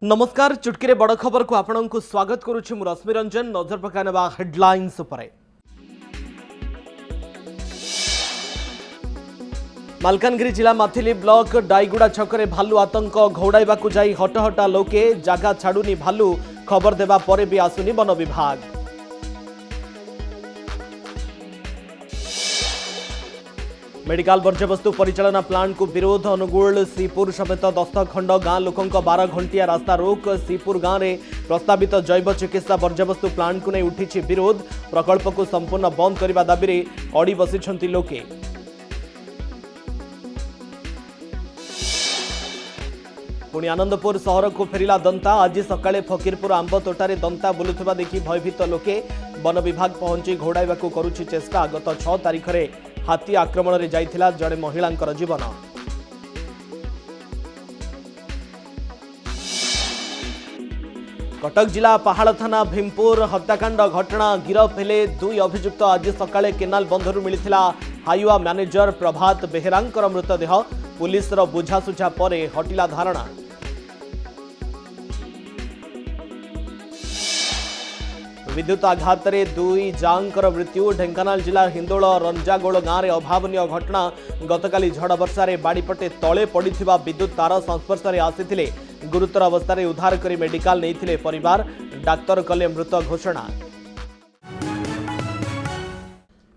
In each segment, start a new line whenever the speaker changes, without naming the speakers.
नमस्कार चुटकी बड़ खबर को आपण को स्वागत करुछि मु रश्मि रंजन। नजर पकानेबा हेडलाइंस उपरे। मालकानगिरी जिला माथिली ब्लॉक डाईगुड़ा छकरे भालू आतंक घौड़ाइबा जाई हटहटा लोके जागा छाड़ुनी भालू खबर देबा परे भी आसुनी वन विभाग। मेडिकल वर्ज्यवस्तु परिचालना प्लांट को विरोध अनुगुल श्रीपुर समेत 10 खंड गां लोकों 12 घंटिया रास्ता रोक। श्रीपुर गांव में प्रस्तावित जैव चिकित्सा वर्ज्यवस्तु प्लांट को नहीं उठी विरोध। प्रकल्प को संपूर्ण बंद करने दाबी रे अड़ी बसिछंती लोके। पुणी आनंदपुर सहर को फेरिला दंता। आज सकाळे फकीरपुर आंब तोटारे दंता बुलुथबा देखि भयभीत लोके। वन विभाग पहुंची घोड़ाइबा करुछि चेष्टा। गत 6 तारिख रे हाथी आक्रमण रे जाइथिला जड़े महिलांकर जीवन। कटक जिला पहाड़ थाना भीमपुर हत्याकांड घटना गिरफ हेले 2 अभियुक्त। आज सकाळे केनाल बंधरु मिलिथिला हाईवा मैनेजर प्रभात बेहेरांकर मृतदेह। पुलिस रो बुझासुझा परे हटिला धारणा। विद्युत आघात रे 2 जांकर मृत्यु। ढेंकानाल जिला हिंदोल रंजागोड़ गांव में अभावनीय घटना। गतकाली झड़ वर्षा रे बाड़ीपटे तले पड़िथिबा विद्युत तार संस्पर्श में आसीथिले। गुरुतर अवस्था रे उद्धार करी मेडिकल नैथिले परिवार। डाक्तर कले मृत घोषणा।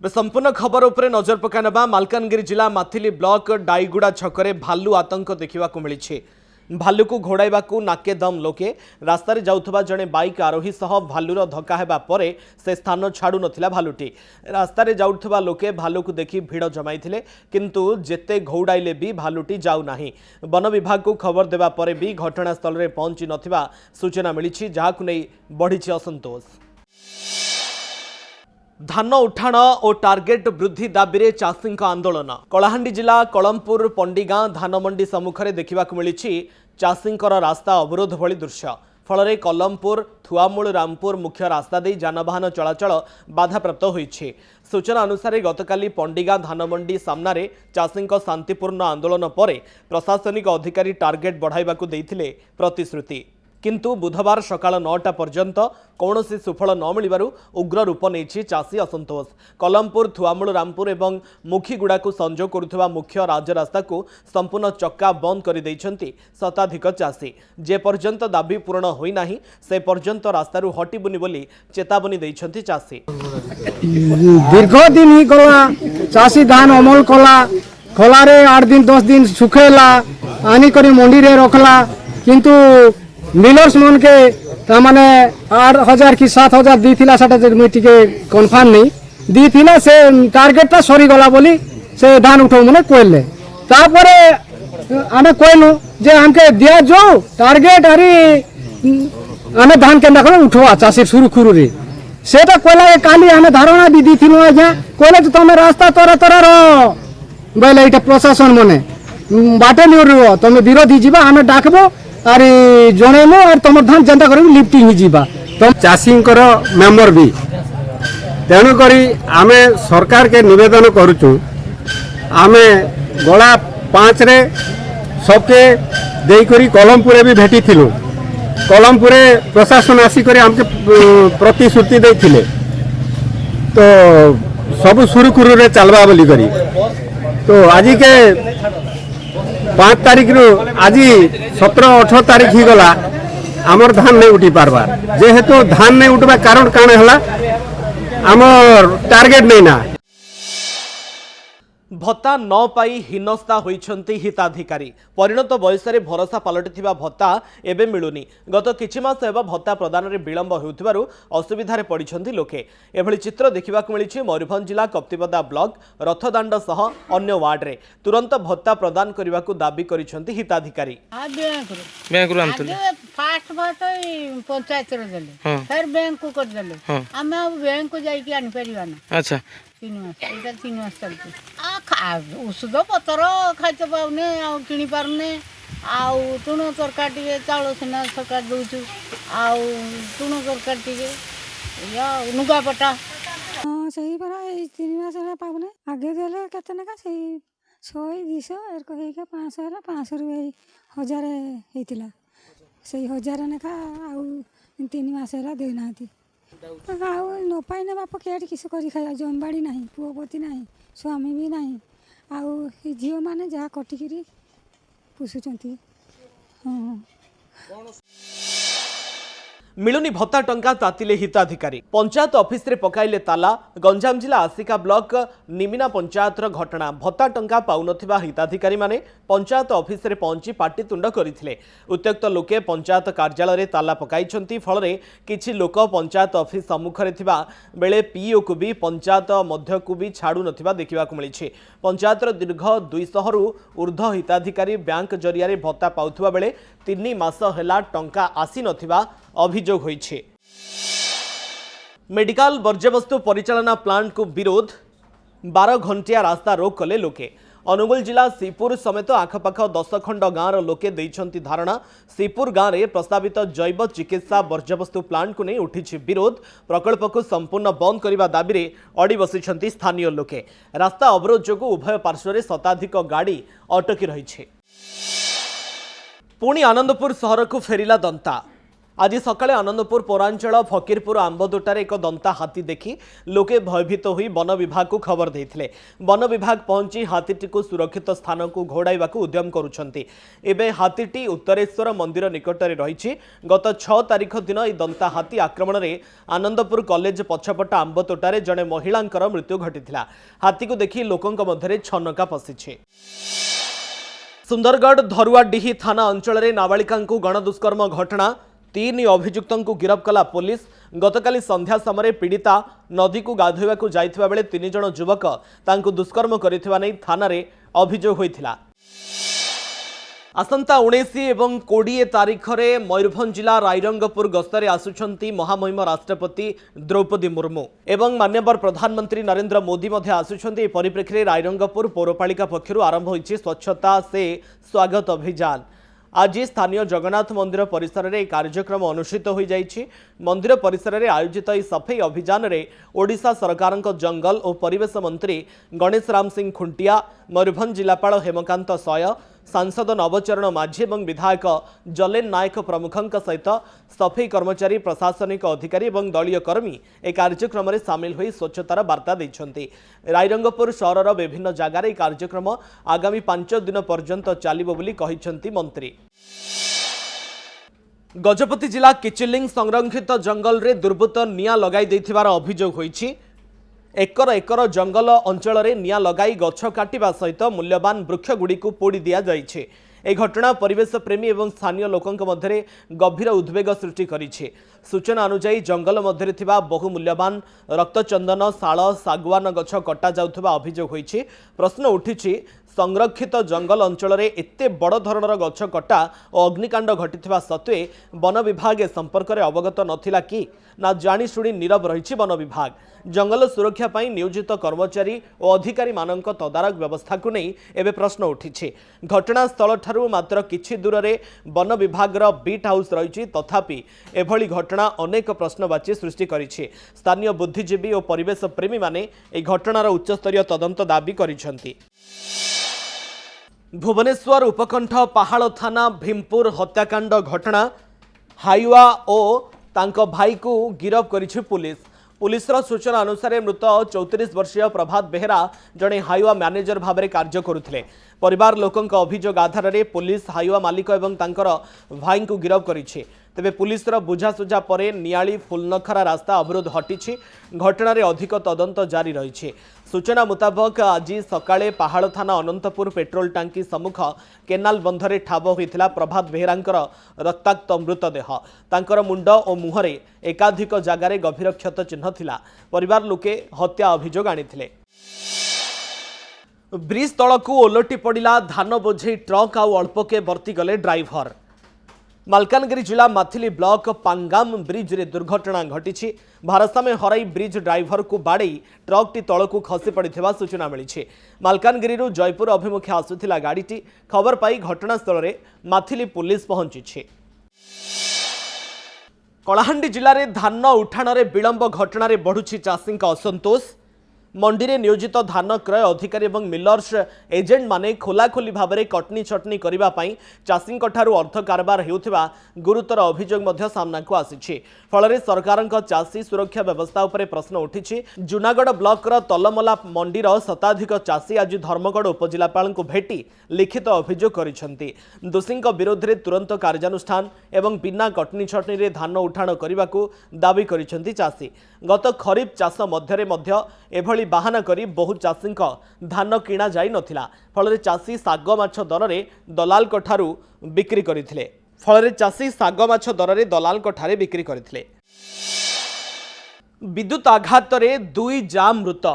संपूर्ण खबर उपरे नजर पकानेबा। मालकानगिरी जिला माथिली ब्लॉक डाईगुड़ा छकरे भालू आतंक देखा मिली। भालू को घोड़ाइबा नाके दम लोके। रास्ता जाउथबा जड़े बाइक आरोही सह भालूर धक्का हेबा परे से स्थान छाड़ू नथिला भालूटी। रास्ता जाउथबा लोके भालू को देखि भिड़ जमाइथिले, किंतु जेते घौड़ाइले भी भालूटी जाउ नाही। वन विभाग को खबर देबा परे भी घटनास्थल रे पहुंची नथिबा सूचना मिलिछि, जाहाकु नै बढ़िछि असंतोष। धान उठाण और टार्गेट वृद्धि दाबी रे चाषी आंदोलन। कलाहांडी जिला कलमपुर पंडीगां धान मंडी सम्मुखें देखा मिली चाषी रास्ता अवरोध भली दृश्य। फल कलमपुर थुआमूल रामपुर मुख्य रास्ता दे जानवाहन चलाचल बाधाप्राप्त होइछि। सूचना अनुसार गतकाली पंडीगां धान मंडी सामने चाषी शांतिपूर्ण आंदोलन पर प्रशासनिक अधिकारी टार्गेट बढ़ाइबाकू देइथिले प्रतिश्रुति, किंतु बुधवार सकाळ 9टा पर्यंत कौनसी सुफल न मिलबारु उग्र रूप नहीं चाषी असंतोष। कलमपुर थुआमूल रामपुर एवं मुखीगुड़ा को संजोग करुवा मुख्य राजरास्ता को संपूर्ण चक्का बंद कर देइछंती शताधिक चाषी। जे पर्यंत दाबी पूर्ण होई नाही से पर्यंत रास्तारू हटिबुनी बोली चेतावनी देइछंती चाषी।
दीर्घ दिन ही गला चाषी धान अमल कला खलारे 8 दिन 10 दिन सुखेला आनी करी मंडी रे रखला, किंतु मिलर्स मन के तामाने 8,000 कि 7,000 दीथिला साटा मुई टिके कन्फर्म नहीं दीथिला से टार्गेट ता सरी गला बोली से धान उठो मने कोइले। तापरे आमे कोइनु जे हमके दिया जो टार्गेट आरी आमे धान के नखन उठवा चासी शुरू खुरु रे सेटा कोइला काली आमे धारणा भी दीथिनु आज्ञा कोइले तो तमे रास्ता तोरा तोरा रो बोले एटा प्रशासन मने बाटे नियो तमे विरोधी जीवा आमे डाकबो अरे जणेमु और तुम धान जनता कर लिफ्टिंग जीवा तुम चाषी मेम्बर भी। तेणु करी आमे सरकार के निवेदन करुचु। आमे गला 5 रे सबके देकरी कलमपुरे भी भेटी थिलु। कलमपुरे प्रशासन आसिक हमके प्रतिश्रुति देथिले तो सब सुरुखुरु रे चलबा बोली करी। तो आज के 5 तारीख रु आज 17-18 तारीख ही गला आमर धान नहीं उठी पारबार। जेहेतु धान नहीं उठवा कारण काण हला आमर टार्गेट नहीं ना।
भत्ता न पाई हिनस्ता होइछंती हिताधिकारी। परिणत बयस रे भरोसा पलटिथिबा भत्ता एबे मिलुनी। गत किछि मास हेबा भत्ता प्रदान रे विलंब हेउथिबारु असुविधारे पडिछंती लोके। एभली चित्र देखिबाकू मिलिछि मयूरभंज जिला कप्तिपदा ब्लॉक रथदांड सह अन्य वार्ड रे। तुरंत भत्ता प्रदान करिबाकू दाबी करिछंती हिताधिकारी।
बैंक रु आमतले
फास्ट भात पंचायत रे देले फिर बैंक को कर देले हमें अब बैंक को जाई के आनि परिवाना।
अच्छा
3 मास चलते औषध पतर खाइते पाउने आ किनी पारने आ तुण तरकारी टिके चाउल सिना सरकार दउछु आ तुण तरकारी टिके या नुगापटा
सही परा 3 मास पाउने आगे देले केते नका सही 100 200 एरको हेका 500 500 रु 1000 हेतिला ସେଇ 1000 ଲେଖା ଆଉ 3 ମାସ ହେଲା ଦେଇନାହାନ୍ତି ଆଉ ନ ପାଇଲେ ବାପ କେଠି କିଛି କରି ଖାଇବା ଜମିବାଡ଼ି ନାହିଁ ପୁଅ ପତି ନାହିଁ ସ୍ୱାମୀ ବି ନାହିଁ ଆଉ ଏ ଝିଅମାନେ ଯାହା କଟିକିରି ପୋଷୁଛନ୍ତି ହଁ
मिलुनी भत्ता टंका तातिले हिताधिकारी पंचायत ऑफिस रे पकाइले ताला गंजाम जिला आसिका ब्लॉक निमिना पंचायत घटना भत्ता टंका पाउनथिबा हिताधिकारी माने पंचायत ऑफिस रे पहुंची पाटितुंड करथिले उत्त्यक्त लोके पंचायत कार्यालय रे ताला पकाइछंती फल रे किछि लोक पंचायत ऑफिस सम्मुख रे थिबा बेले पीओ को भी पंचायत मध्य को भी छाडु नथिबा देखिबा को मिलिछि पंचायत रो दीर्घ 200 रु ऊर्ध्व हिताधिकारी बैंक जरिया रे भत्ता पाउथुबा बेले 3 मास हेला टंका आसी नथिबा अभियोग होइछे। मेडिकल वर्ज्यवस्तु परिचालना प्लांट को विरोध 12 घंटिया रास्ता रोक कले लोके अनुगुल जिला सीपुर समेत आखपाख 10 खंड गाँवर लोके देइछंती धारणा सीपुर गाँव में प्रस्तावित जैव चिकित्सा वर्ज्यवस्तु प्लांट को नहीं उठी विरोध प्रकल्प को संपूर्ण बंद करने दाबी में अड़ी बसिछंती स्थानीय लोके रास्ता अवरोध जो उभय पार्श्व शताधिक गाड़ी अटकी रही। पुणी आनंदपुर सहर को फेरिला दंता आज सकाळे आनंदपुर पौरांचल फकीरपुर आंबदोटार एक दंता हाथी देखि लोके भयभीत होई वन विभाग को खबर देइथिले वन विभाग पहुंची हाथीटी को सुरक्षित स्थान को घोड़ाइबा उद्यम करुछंती एबे हाथीटी उत्तरेश्वर मंदिर निकटरे रहिछि गत 6 तारिख दिन ए दंता हाथी आक्रमण रे आनंदपुर कॉलेज पछपट आंबतोटारे जणे महिलांकर मृत्यु घटिथिला हाथी को देखि लोकंक मध्यरे छनका पसिछि। सुंदरगढ़ धरुआडीही थाना अंचल रे नाबालिका गणदुष्कर्म घटना 3 अभियुक्तों को गिरफ्त कला पुलिस गतकाली संध्या समय पीड़िता नदी को गाधोइबा जाइथिबा बेले 3 जण युवक तांको दुष्कर्म करिथिबा नै थाना रे अभियोग होइथिला। आसंता 19 एवं 20 तारिख रे मयूरभंज जिला रायरंगपुर गस्तरे आसुछंती महामहिम राष्ट्रपति द्रौपदी मुर्मू एवं माननीय प्रधानमंत्री नरेंद्र मोदी मध्य आसुछंती परिप्रेक्षी रायरंगपुर पौरपालिका पक्षरु आरंभ होइछि स्वच्छता से स्वागत अभियान। आज स्थानीय जगन्नाथ मंदिर परिसर में कार्यक्रम अनुष्ठित हो जाइछि। मंदिर परिसर में आयोजित यह सफाई अभियान रे ओडिशा सरकार जंगल और परिवेश मंत्री गणेश राम सिंह खुंटिया मयूरभंज जिलापाल हेमकांत सय सांसद नवचरण माझी और विधायक जलेन नायक प्रमुखों सहित सफाई कर्मचारी प्रशासनिक अधिकारी और दलीय कर्मी ए कार्यक्रम में सामिल होई स्वच्छतार वार्ता देइछंती। रायरंगपुर सहरर विभिन्न जगार कार्यक्रम आगामी 5 दिन पर्यंत चलिबो बोली कहिछंती मंत्री। गजपति जिला किचिलिंग संरक्षित जंगल रे दुर्बृत्त नियां लगाई देथिबार अभियोग होइछि। एकर एकर जंगल अंचल रे नियां लगाई गछ काटिबा सहित मूल्यवान वृक्षगुड़ी को पोड़ी दिया जाइछे। ए घटना परिवेश प्रेमी एवं स्थानीय लोकंक मध्यरे गभीर उद्वेग सृष्टि करिछे। सूचना अनुसार जंगल मध्यरे थिबा बहुमूल्यवान रक्तचंदन शाल सागवान गछ कटा जाउथबा अभियोग होइछे। प्रश्न उठिछि संरक्षित जंगल अंचल रे एते बड़ धरणर गछ कटा और अग्निकांड घटिथिबा सत्वे वन विभाग ए संपर्क रे अवगत नथिला कि ना जानी शुणी नीरव रहिछि वन विभाग। जंगल सुरक्षा पाई नियोजित कर्मचारी और अधिकारी मानक तदारक व्यवस्था को नहीं एवं प्रश्न उठी। घटनास्थल ठारू मात्र किछि दूर रे वन विभाग बीट हाउस रही तथापि एभली घटना अनेक प्रश्नवाची सृष्टि करिछि। स्थानीय बुद्धिजीवी और परिवेश प्रेमी माने ए घटनार उच्चस्तरीय तदंत दाबी करिसेंति। भुवनेश्वर उपकंठ पहाड़ थाना भीमपुर हत्याकांड घटना हाइवा और तांको भाई को गिरफ्त करिछि पुलिस। पुलिसर सूचना अनुसार मृत 34 वर्षीय प्रभात बेहेरा जड़े हाइवा मैनेजर भाव में कार्य करुथिले। परिवार लोकंक अभियोग आधार में पुलिस हाइवा मालिक एवं तांकर भाई को गिरफ्त करिछि। तेबे पुलिसर बुझासुझा परे नियाली फुलनखरा रास्ता अवरोध हटिछि। घटनार अधिक तदंत जारी रही। सूचना मुताबक आज सकाळे पहाड़ थाना अनंतपुर पेट्रोल टांकी सम्मुख केनाल बंधरे ठाब होइथिला प्रभात बेहेरांकर रक्ताक्त मृतदेह। तांकर मुंड और मुहरे एकाधिक जगार गभीर क्षत चिन्ह थिला। परिवार लोके हत्या अभियोग आनिथिले। ब्रिज तलकू ओलटी पड़ा धान बोझे ट्रक आउ अल्पके बर्ती गले ड्राइवर। मालकानगिरी जिला माथिली ब्लॉक पांगाम ब्रिज रे दुर्घटना घटी। भारसाम्य हराई ब्रिज ड्राइवर को बाड़े ट्रकटी तलकू खसी पड़ा सूचना मिली। मालकानगिरी जयपुर अभिमुखे आसुथिला गाड़ीटी खबर पाई घटनास्थल में माथिली पुलिस पहुंची। कलाहांडी जिले में धान उठाण विलंब घटना बढ़ुछि चाषी असंतोष। मंडी नियोजित धान क्रय अधिकारी और मिलर्स एजेंट माने खोलाखोली भाव में कटनी छटनी करने चाषी अर्थ कारबार होता गुरुतर अभियोग सामना को आसी फल सरकार चाषी सुरक्षा व्यवस्था उपर प्रश्न उठी। जूनागढ़ ब्लॉक तलमला मंडीर शताधिक चाषी आज धर्मगढ़ उपजिलापाल को भेटी लिखित अभियोग करिसेंती। दोषी विरोध में तुरंत कार्यानुष्ठान एवं बिना कटनी छटनी धान उठाण करने को दाबी करिसेंती चाषी। गत खरीफ चाष मध्य एभली बाहाना करी बहु चाषी धान किणा जाई नथिला फल चाषी साग माछ दर में दलाल ठारू बिक्री करथिले बिक्री करथिले। विद्युत आघात में 2 जाम मृत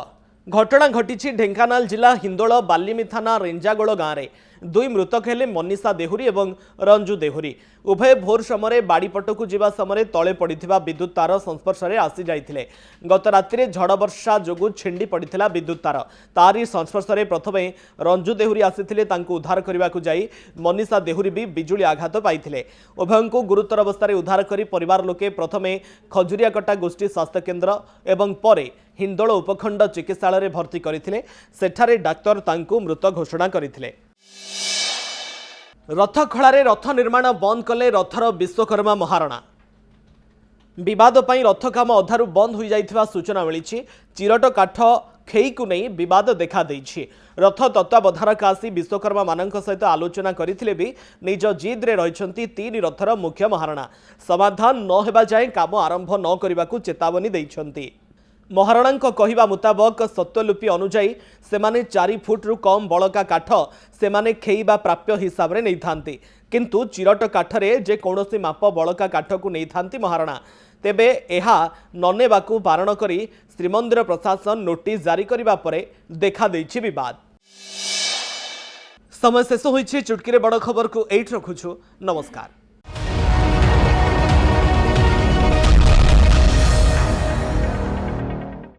घटना घटी ढेंकानाल जिला हिंदोल बालिमी थाना रेंजागोड़ गाँव में 2 मृतक हेले मनीषा देहुरी और रंजू देहुरी। उभय भोर समय बाड़ीपटकू जावा समय तले पड़ा विद्युत तार संस्पर्श में आसी जाते गत राति झड़ वर्षा जो छिंडी पड़ा विद्युत तार तारी संस्पर्श में प्रथम रंजू देहुरी आसी उद्धार करने को जाई मनीषा देहुरी भी बिजुली आघात पाई। उभय को गुरुतर अवस्था उद्धार कर परिवार लोके प्रथमे खजुरियाकटा गोष्ठी स्वास्थ्य केन्द्र एवं परे हिंदोल उपखंड चिकित्सालय भर्ती करथिले सेठारे डाक्तर तांकू मृत घोषणा करथिले। रथ खଳାରେ रथ निर्माण बंद कले रथर विश्वकर्मा महारणा विवाद पई रथ काम अधारू बंद हो जाइथिबा सूचना मिली। चिरट काठ खेई को नहीं विवाद देखा देइछि। रथ तत्वावधारक आसी विश्वकर्मा मानक सहित आलोचना करथिले भी निज जिद रे रहिसंती 3 रथर मुख्य महारणा समाधान न हेबा जाय काम आरंभ न करबाकू चेतावनी दैछंती। महाराणा कहवा मुताबक सत्वलिपि अनुजाई सेमाने 4 फुट रु कम बड़का काठ सेमाने खेइबा प्राप्य हिसाब रे नहीं थांती किंतु चिरट काठरे जे कौनसी माप बड़का काठ को नहीं थांती महाराणा तेबे एहा ननेबाकू बारण करी श्रीमंदिर प्रशासन नोटिस जारी करिबा परे देखा देइछि विवाद। समय शेष होइछि। चुटकीरे बड़ खबर को एठ रखुछु। नमस्कार।